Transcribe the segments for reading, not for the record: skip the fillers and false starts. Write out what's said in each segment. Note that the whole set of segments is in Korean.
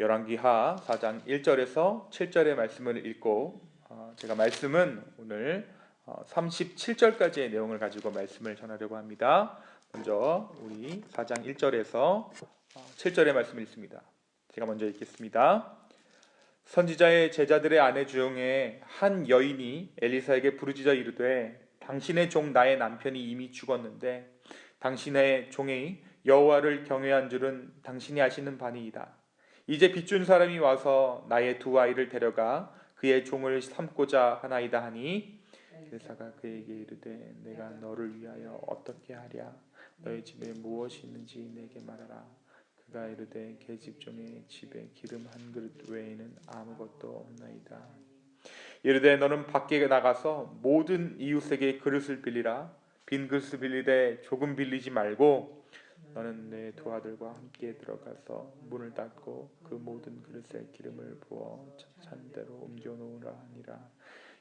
열왕기하 4장 1절에서 7절의 말씀을 읽고 제가 말씀은 오늘 37절까지의 내용을 가지고 말씀을 전하려고 합니다. 먼저 우리 4장 1절에서 7절의 말씀을 읽습니다. 제가 먼저 읽겠습니다. 선지자의 제자들의 아내 중에 한 여인이 엘리사에게 부르짖어 이르되 당신의 종 나의 남편이 이미 죽었는데 당신의 종이 여호와를 경외한 줄은 당신이 아시는 바니이다. 이제 빚준 사람이 와서 나의 두 아이를 데려가 그의 종을 삼고자 하나이다 하니 엘리사가 그에게 이르되 내가 너를 위하여 어떻게 하랴? 너의 집에 무엇이 있는지 내게 말하라. 그가 이르되 계집종의 집에 기름 한 그릇 외에는 아무것도 없나이다. 이르되 너는 밖에 나가서 모든 이웃에게 그릇을 빌리라. 빈 그릇을 빌리되 조금 빌리지 말고 너는 내 두 아들과 함께 들어가서 문을 닫고 그 모든 그릇에 기름을 부어 찬대로 옮겨 놓으라 하니라.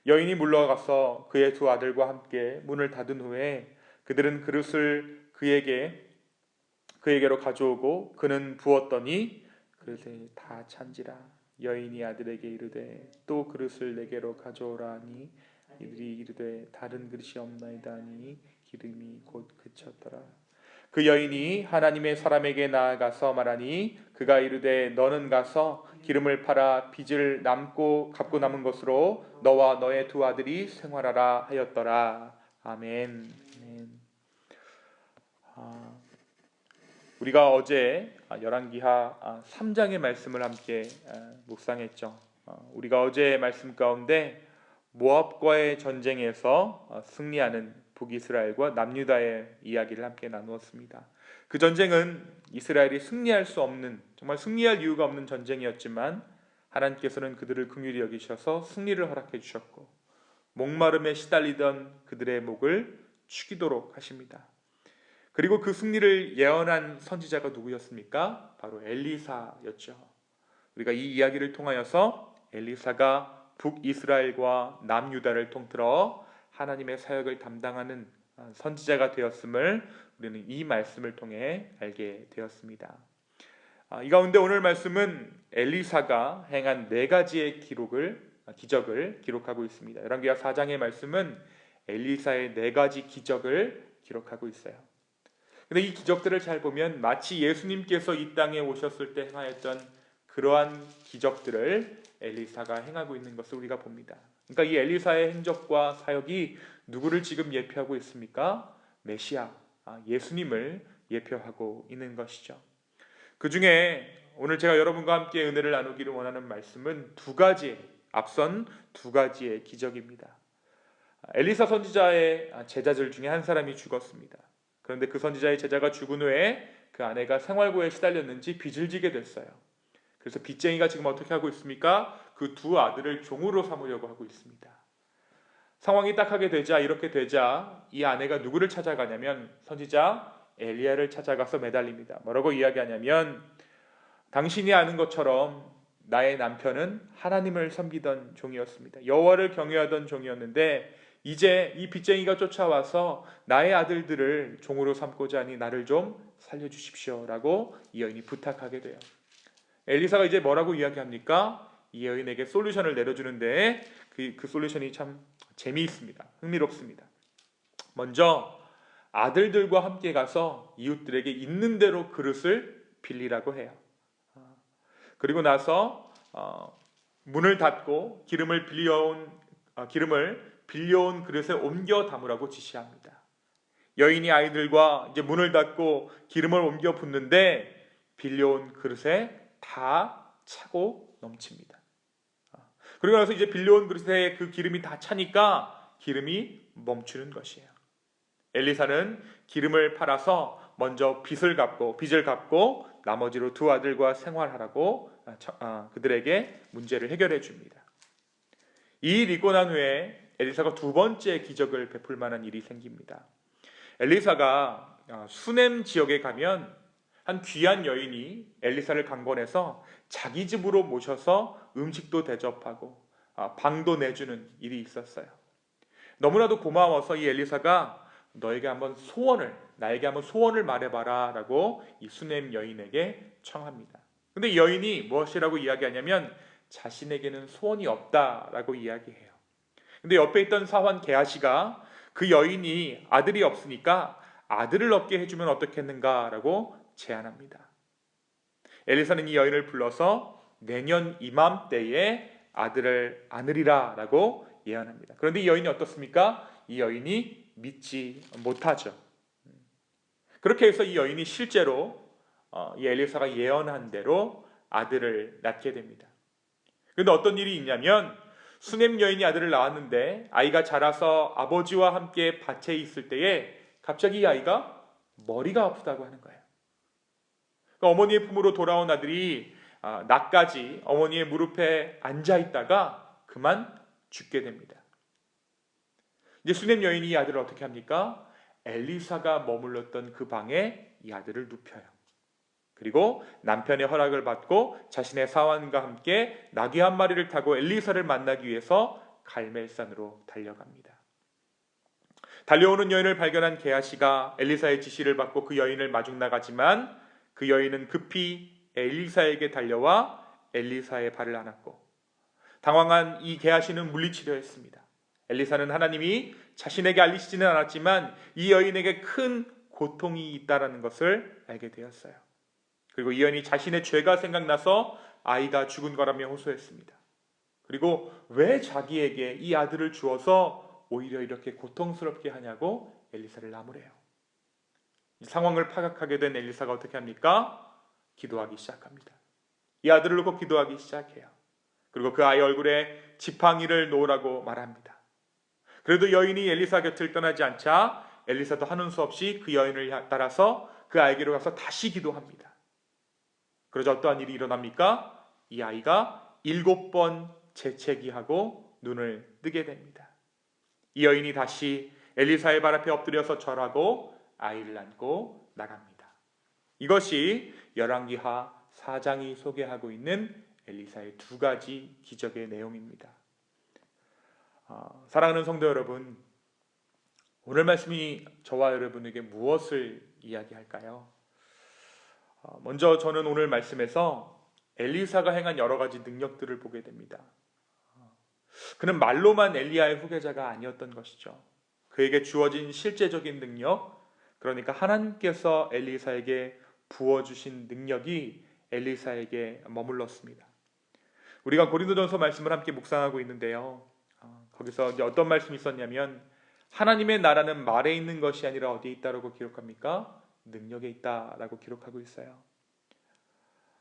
여인이 물러가서 그의 두 아들과 함께 문을 닫은 후에 그들은 그릇을 그에게로 가져오고 그는 부었더니 그릇에 다 찬지라. 여인이 아들에게 이르되 또 그릇을 내게로 가져오라 하니 이들이 이르되 다른 그릇이 없나이다 하니 기름이 곧 그쳤더라. 그 여인이 하나님의 사람에게 나아가서 말하니 그가 이르되 너는 가서 기름을 팔아 빚을 갚고 남은 것으로 너와 너의 두 아들이 생활하라 하였더라. 아멘. 우리가 어제 열왕기하 3장의 말씀을 함께 묵상했죠. 우리가 어제 말씀 가운데 모압과의 전쟁에서 승리하는 북이스라엘과 남유다의 이야기를 함께 나누었습니다. 그 전쟁은 이스라엘이 승리할 수 없는, 정말 승리할 이유가 없는 전쟁이었지만 하나님께서는 그들을 긍휼히 여기셔서 승리를 허락해 주셨고 목마름에 시달리던 그들의 목을 축이도록 하십니다. 그리고 그 승리를 예언한 선지자가 누구였습니까? 바로 엘리사였죠. 우리가 이 이야기를 통하여서 엘리사가 북이스라엘과 남유다를 통틀어 하나님의 사역을 담당하는 선지자가 되었음을 우리는 이 말씀을 통해 알게 되었습니다. 이 가운데 오늘 말씀은 엘리사가 행한 4가지의 기적을 기록하고 있습니다. 열왕기하 4장의 말씀은 엘리사의 4가지 기적을 기록하고 있어요. 근데 이 기적들을 잘 보면 마치 예수님께서 이 땅에 오셨을 때 행하였던 그러한 기적들을 엘리사가 행하고 있는 것을 우리가 봅니다. 그러니까 이 엘리사의 행적과 사역이 누구를 지금 예표하고 있습니까? 메시아, 예수님을 예표하고 있는 것이죠. 그 중에 오늘 제가 여러분과 함께 은혜를 나누기를 원하는 말씀은 앞선 두 가지의 기적입니다. 엘리사 선지자의 제자들 중에 한 사람이 죽었습니다. 그런데 그 선지자의 제자가 죽은 후에 그 아내가 생활고에 시달렸는지 빚을 지게 됐어요. 그래서 빚쟁이가 지금 어떻게 하고 있습니까? 그 두 아들을 종으로 삼으려고 하고 있습니다. 상황이 이렇게 되자 이 아내가 누구를 찾아가냐면 선지자 엘리야를 찾아가서 매달립니다. 뭐라고 이야기하냐면 당신이 아는 것처럼 나의 남편은 하나님을 섬기던 종이었습니다. 여호와를 경외하던 종이었는데 이제 이 빚쟁이가 쫓아와서 나의 아들들을 종으로 삼고자 하니 나를 좀 살려주십시오 라고 이 여인이 부탁하게 돼요. 엘리사가 이제 뭐라고 이야기합니까? 이 여인에게 솔루션을 내려주는데 그 솔루션이 참 재미있습니다. 흥미롭습니다. 먼저 아들들과 함께 가서 이웃들에게 있는 대로 그릇을 빌리라고 해요. 그리고 나서 문을 닫고 기름을 빌려온 그릇에 옮겨 담으라고 지시합니다. 여인이 아이들과 이제 문을 닫고 기름을 옮겨 붓는데 빌려온 그릇에 다 차고 넘칩니다. 그리고 나서 이제 빌려온 그릇에 그 기름이 다 차니까 기름이 멈추는 것이에요. 엘리사는 기름을 팔아서 먼저 빚을 갚고 나머지로 두 아들과 생활하라고 그들에게 문제를 해결해 줍니다. 이 일이 있고 난 후에 엘리사가 두 번째 기적을 베풀 만한 일이 생깁니다. 엘리사가 수넴 지역에 가면 한 귀한 여인이 엘리사를 강권해서 자기 집으로 모셔서 음식도 대접하고 방도 내주는 일이 있었어요. 너무나도 고마워서 이 엘리사가 나에게 한번 소원을 말해봐라 라고 이 수넴 여인에게 청합니다. 근데 이 여인이 무엇이라고 이야기하냐면 자신에게는 소원이 없다라고 이야기해요. 근데 옆에 있던 사환 게하시가 그 여인이 아들이 없으니까 아들을 얻게 해주면 어떻겠는가라고 제안합니다. 엘리사는 이 여인을 불러서 내년 이맘때에 아들을 안으리라 라고 예언합니다. 그런데 이 여인이 어떻습니까? 이 여인이 믿지 못하죠. 그렇게 해서 이 여인이 실제로 이 엘리사가 예언한 대로 아들을 낳게 됩니다. 그런데 어떤 일이 있냐면 수넴 여인이 아들을 낳았는데 아이가 자라서 아버지와 함께 밭에 있을 때에 갑자기 이 아이가 머리가 아프다고 하는 거예요. 어머니의 품으로 돌아온 아들이 낮까지 어머니의 무릎에 앉아 있다가 그만 죽게 됩니다. 이제 수넴 여인이 이 아들을 어떻게 합니까? 엘리사가 머물렀던 그 방에 이 아들을 눕혀요. 그리고 남편의 허락을 받고 자신의 사환과 함께 나귀 한 마리를 타고 엘리사를 만나기 위해서 갈멜산으로 달려갑니다. 달려오는 여인을 발견한 게하시가 엘리사의 지시를 받고 그 여인을 마중 나가지만 그 여인은 급히 엘리사에게 달려와 엘리사의 발을 안았고 당황한 이 게하시는 물리치려 했습니다. 엘리사는 하나님이 자신에게 알리시지는 않았지만 이 여인에게 큰 고통이 있다는 것을 알게 되었어요. 그리고 이 여인이 자신의 죄가 생각나서 아이가 죽은 거라며 호소했습니다. 그리고 왜 자기에게 이 아들을 주어서 오히려 이렇게 고통스럽게 하냐고 엘리사를 나무래요. 이 상황을 파악하게 된 엘리사가 어떻게 합니까? 기도하기 시작합니다. 이 아들을 놓고 기도하기 시작해요. 그리고 그 아이 얼굴에 지팡이를 놓으라고 말합니다. 그래도 여인이 엘리사 곁을 떠나지 않자 엘리사도 하는 수 없이 그 여인을 따라서 그 아이에게로 가서 다시 기도합니다. 그러자 어떠한 일이 일어납니까? 이 아이가 7번 재채기하고 눈을 뜨게 됩니다. 이 여인이 다시 엘리사의 발 앞에 엎드려서 절하고 아이를 안고 나갑니다. 이것이 열왕기하 4장이 소개하고 있는 엘리사의 두 가지 기적의 내용입니다. 사랑하는 성도 여러분, 오늘 말씀이 저와 여러분에게 무엇을 이야기할까요? 먼저 저는 오늘 말씀에서 엘리사가 행한 여러 가지 능력들을 보게 됩니다. 그는 말로만 엘리야의 후계자가 아니었던 것이죠. 그에게 주어진 실제적인 능력, 그러니까 하나님께서 엘리사에게 부어주신 능력이 엘리사에게 머물렀습니다. 우리가 고린도전서 말씀을 함께 묵상하고 있는데요. 거기서 이제 어떤 말씀이 있었냐면 하나님의 나라는 말에 있는 것이 아니라 어디에 있다라고 기록합니까? 능력에 있다라고 기록하고 있어요.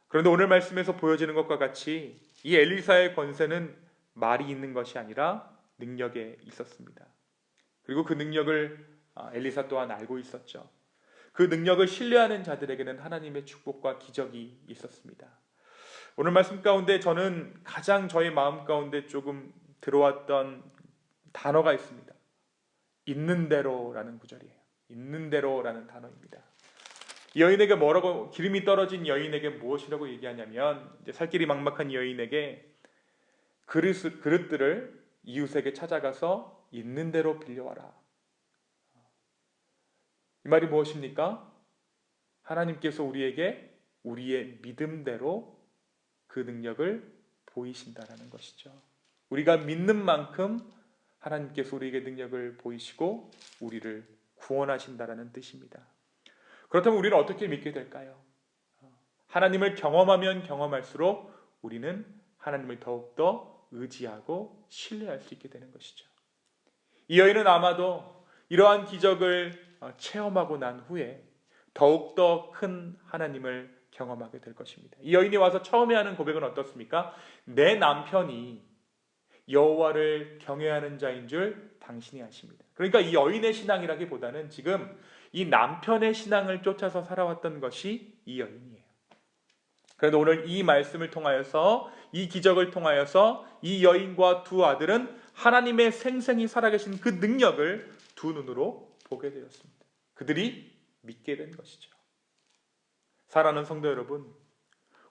그런데 오늘 말씀에서 보여지는 것과 같이 이 엘리사의 권세는 말이 있는 것이 아니라 능력에 있었습니다. 그리고 그 능력을 엘리사 또한 알고 있었죠. 그 능력을 신뢰하는 자들에게는 하나님의 축복과 기적이 있었습니다. 오늘 말씀 가운데 저는 가장 저의 마음 가운데 조금 들어왔던 단어가 있습니다. 있는 대로라는 구절이에요. 있는 대로라는 단어입니다. 이 여인에게 뭐라고, 기름이 떨어진 여인에게 무엇이라고 얘기하냐면 이제 살 길이 막막한 여인에게 그릇들을 이웃에게 찾아가서 있는 대로 빌려와라. 이 말이 무엇입니까? 하나님께서 우리에게 우리의 믿음대로 그 능력을 보이신다라는 것이죠. 우리가 믿는 만큼 하나님께서 우리에게 능력을 보이시고 우리를 구원하신다라는 뜻입니다. 그렇다면 우리는 어떻게 믿게 될까요? 하나님을 경험하면 경험할수록 우리는 하나님을 더욱더 의지하고 신뢰할 수 있게 되는 것이죠. 이 여인은 아마도 이러한 기적을 체험하고 난 후에 더욱더 큰 하나님을 경험하게 될 것입니다. 이 여인이 와서 처음에 하는 고백은 어떻습니까? 내 남편이 여호와를 경외하는 자인 줄 당신이 아십니다. 그러니까 이 여인의 신앙이라기보다는 지금 이 남편의 신앙을 쫓아서 살아왔던 것이 이 여인이에요. 그런데 오늘 이 말씀을 통하여서, 이 기적을 통하여서 이 여인과 두 아들은 하나님의 생생히 살아계신 그 능력을 두 눈으로 보게 되었습니다. 그들이 믿게 된 것이죠. 사랑하는 성도 여러분,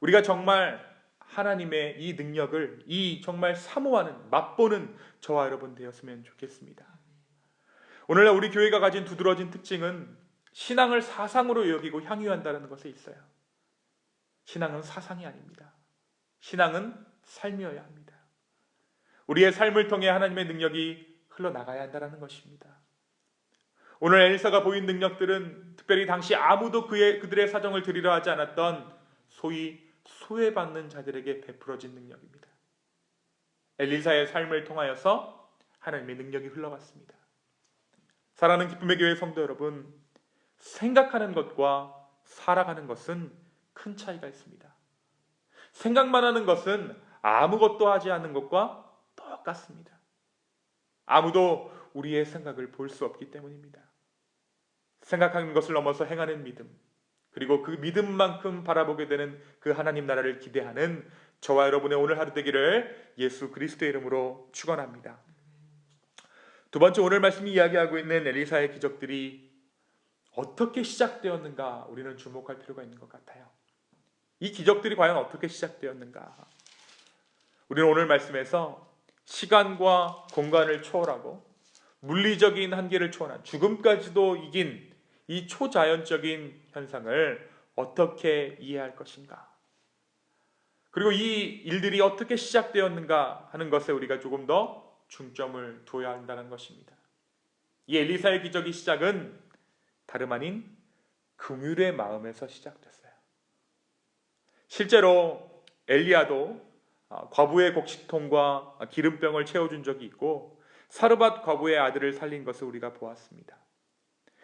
우리가 정말 하나님의 이 능력을 이 정말 사모하는, 맛보는 저와 여러분 되었으면 좋겠습니다. 오늘날 우리 교회가 가진 두드러진 특징은 신앙을 사상으로 여기고 향유한다는 것에 있어요. 신앙은 사상이 아닙니다. 신앙은 삶이어야 합니다. 우리의 삶을 통해 하나님의 능력이 흘러나가야 한다는 것입니다. 오늘 엘리사가 보인 능력들은 특별히 당시 아무도 그들의 사정을 들으려 하지 않았던 소위 소외받는 자들에게 베풀어진 능력입니다. 엘리사의 삶을 통하여서 하나님의 능력이 흘러갔습니다. 사랑하는 기쁨의 교회 성도 여러분, 생각하는 것과 살아가는 것은 큰 차이가 있습니다. 생각만 하는 것은 아무것도 하지 않는 것과 똑같습니다. 아무도 우리의 생각을 볼 수 없기 때문입니다. 생각하는 것을 넘어서 행하는 믿음, 그리고 그 믿음만큼 바라보게 되는 그 하나님 나라를 기대하는 저와 여러분의 오늘 하루 되기를 예수 그리스도의 이름으로 축원합니다. 두 번째, 오늘 말씀이 이야기하고 있는 엘리사의 기적들이 어떻게 시작되었는가 우리는 주목할 필요가 있는 것 같아요. 이 기적들이 과연 어떻게 시작되었는가? 우리는 오늘 말씀에서 시간과 공간을 초월하고 물리적인 한계를 초월한 죽음까지도 이긴 이 초자연적인 현상을 어떻게 이해할 것인가? 그리고 이 일들이 어떻게 시작되었는가 하는 것에 우리가 조금 더 중점을 둬야 한다는 것입니다. 이 엘리사의 기적의 시작은 다름 아닌 긍휼의 마음에서 시작됐어요. 실제로 엘리야도 과부의 곡식통과 기름병을 채워준 적이 있고 사르밧 과부의 아들을 살린 것을 우리가 보았습니다.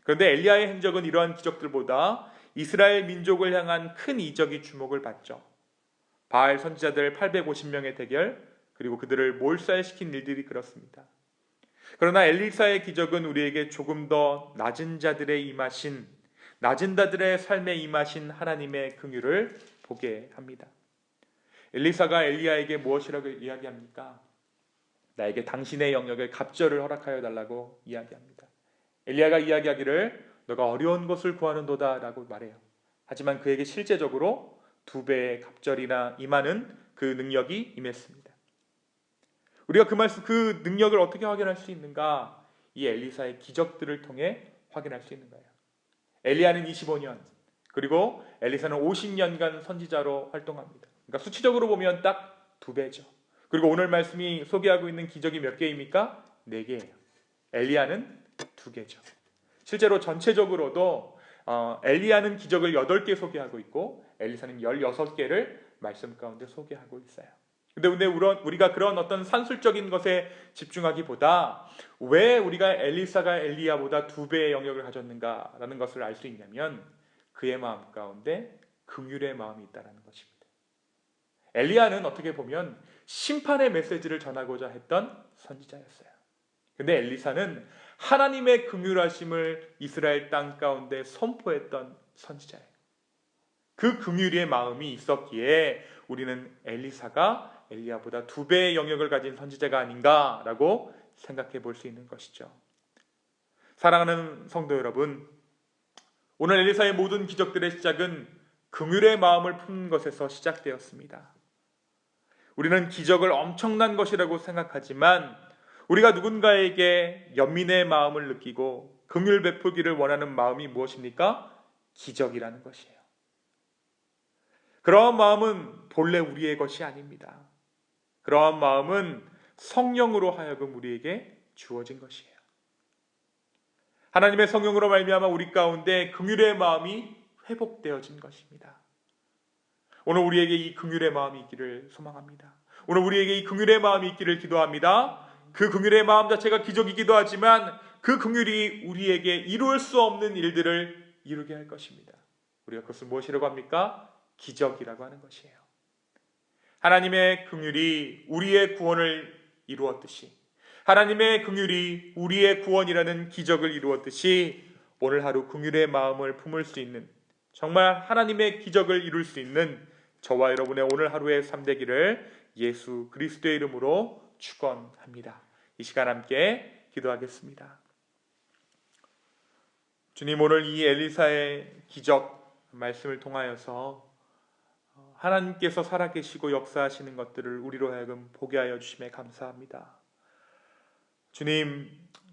그런데 엘리야의 행적은 이러한 기적들보다 이스라엘 민족을 향한 큰 이적이 주목을 받죠. 바알 선지자들 850명의 대결, 그리고 그들을 몰살시킨 일들이 그렇습니다. 그러나 엘리사의 기적은 우리에게 조금 더 낮은 자들의 삶에 임하신 하나님의 긍휼을 보게 합니다. 엘리사가 엘리야에게 무엇이라고 이야기합니까? 나에게 당신의 영역에 갑절을 허락하여 달라고 이야기합니다. 엘리야가 이야기하기를 너가 어려운 것을 구하는도다 라고 말해요. 하지만 그에게 실제적으로 2배의 갑절이나 임하는 그 능력이 임했습니다. 우리가 그 능력을 어떻게 확인할 수 있는가? 이 엘리사의 기적들을 통해 확인할 수 있는 거예요. 엘리야는 25년, 그리고 엘리사는 50년간 선지자로 활동합니다. 그러니까 수치적으로 보면 딱 2배죠. 그리고 오늘 말씀이 소개하고 있는 기적이 몇 개입니까? 4개예요. 엘리야는 2개죠. 실제로 전체적으로도 엘리야는 기적을 8개 소개하고 있고 엘리사는 16개를 말씀 가운데 소개하고 있어요. 근데 우리가 그런 어떤 산술적인 것에 집중하기보다 왜 우리가 엘리사가 엘리야보다 2배의 영역을 가졌는가라는 것을 알 수 있냐면 그의 마음 가운데 긍휼의 마음이 있다는 것입니다. 엘리야는 어떻게 보면 심판의 메시지를 전하고자 했던 선지자였어요. 근데 엘리사는 하나님의 긍휼하심을 이스라엘 땅 가운데 선포했던 선지자예요. 그 긍휼의 마음이 있었기에 우리는 엘리사가 엘리야보다 2배의 영역을 가진 선지자가 아닌가라고 생각해 볼 수 있는 것이죠. 사랑하는 성도 여러분, 오늘 엘리사의 모든 기적들의 시작은 긍휼의 마음을 품는 것에서 시작되었습니다. 우리는 기적을 엄청난 것이라고 생각하지만 우리가 누군가에게 연민의 마음을 느끼고 긍휼 베풀기를 원하는 마음이 무엇입니까? 기적이라는 것이에요. 그러한 마음은 본래 우리의 것이 아닙니다. 그러한 마음은 성령으로 하여금 우리에게 주어진 것이에요. 하나님의 성령으로 말미암아 우리 가운데 긍휼의 마음이 회복되어진 것입니다. 오늘 우리에게 이 긍휼의 마음이 있기를 소망합니다. 오늘 우리에게 이 긍휼의 마음이 있기를 기도합니다. 그 긍휼의 마음 자체가 기적이기도 하지만 그 긍휼이 우리에게 이룰 수 없는 일들을 이루게 할 것입니다. 우리가 그것을 무엇이라고 합니까? 기적이라고 하는 것이에요. 하나님의 긍휼이 우리의 구원을 이루었듯이, 하나님의 긍휼이 우리의 구원이라는 기적을 이루었듯이 오늘 하루 긍휼의 마음을 품을 수 있는, 정말 하나님의 기적을 이룰 수 있는 저와 여러분의 오늘 하루의 삶 되기를 예수 그리스도의 이름으로 축원합니다. 이 시간 함께 기도하겠습니다. 주님, 오늘 이 엘리사의 기적 말씀을 통하여서 하나님께서 살아계시고 역사하시는 것들을 우리로 하여금 보게 하여 주심에 감사합니다. 주님,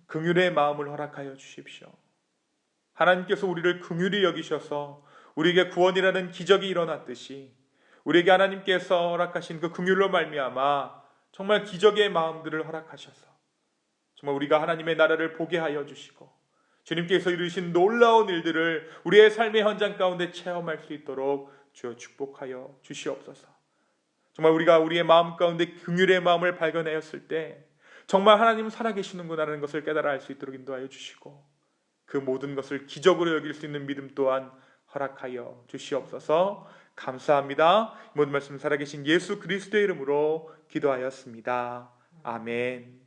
긍휼의 마음을 허락하여 주십시오. 하나님께서 우리를 긍휼히 여기셔서 우리에게 구원이라는 기적이 일어났듯이 우리에게 하나님께서 허락하신 그 긍휼로 말미암아 정말 기적의 마음들을 허락하셔서 정말 우리가 하나님의 나라를 보게 하여 주시고 주님께서 이루신 놀라운 일들을 우리의 삶의 현장 가운데 체험할 수 있도록 주여 축복하여 주시옵소서. 정말 우리가 우리의 마음 가운데 긍휼의 마음을 발견하였을 때 정말 하나님 살아계시는구나라는 것을 깨달아 알 수 있도록 인도하여 주시고 그 모든 것을 기적으로 여길 수 있는 믿음 또한 허락하여 주시옵소서. 감사합니다. 모든 말씀 살아계신 예수 그리스도의 이름으로 기도하였습니다. 아멘.